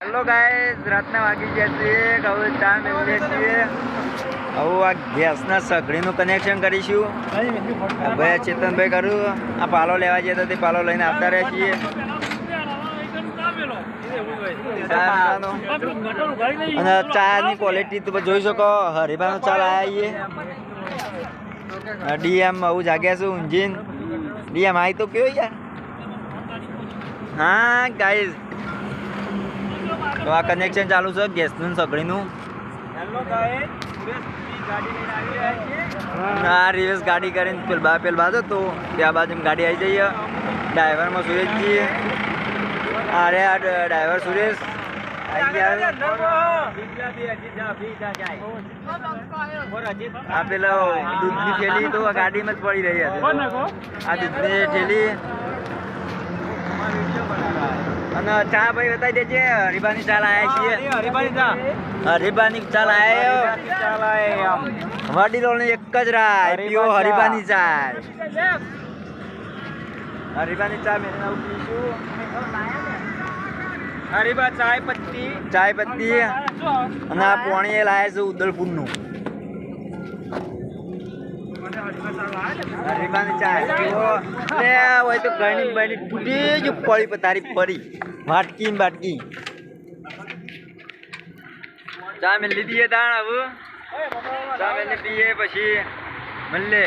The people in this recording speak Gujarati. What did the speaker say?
હેલો ગાઈસ, રાતના વાગી ગયા છે. હવે ચા મેળવીએ છીએ. હવે આ ગેસના સગડીનું કનેક્શન કરીશું. ભાઈ ચેતનભાઈ કરું. આ પાલો લેવા જઈએ તો તે પાલો લઈને આવતા રહે છીએ. અને ચાની ક્વોલિટી તો જોઈ શકો. હરીબાનો ચા લાવીએ. ડીએમ આવું જાગ્યા છું. ઊંઝીન ડીએમ આવી તો કયો યાર. હા ગાઈસ, તો આ કનેક્શન ચાલુ છે ગેસનું સગડીનું. ના રિવેસ ગાડી કરીને પેલ બાજુ તો ત્યાં બાજુ ગાડી આવી જઈએ. ડ્રાઈવરમાં સુરેશજી. અરે આ ડ્રાઈવર સુરેશ આ પેલો દૂધની થેલી તો ગાડીમાં જ પડી રહી હતી. આ દૂધની થેલી અને ચા ભાઈ બતાવી દેજે. હરીબાની ચા લાયા છીએ. હરીબાની ચા લાયા. વડીલોની એક જ રાય પીઓ હરીબાની ચા. હરીબાની ચા મેં પીશું. હરીબા ચાય પત્તી અને આ પોણી લાયા છે ઉદલપુરનું. હરીબાની ચા હોય તો ઘણી બની તૂટી જ પડી તારી પડી વાટકી ને બાટકી. ચા મેં લીધી દાણ. હવે ચા મેં પીએ પછી મળે.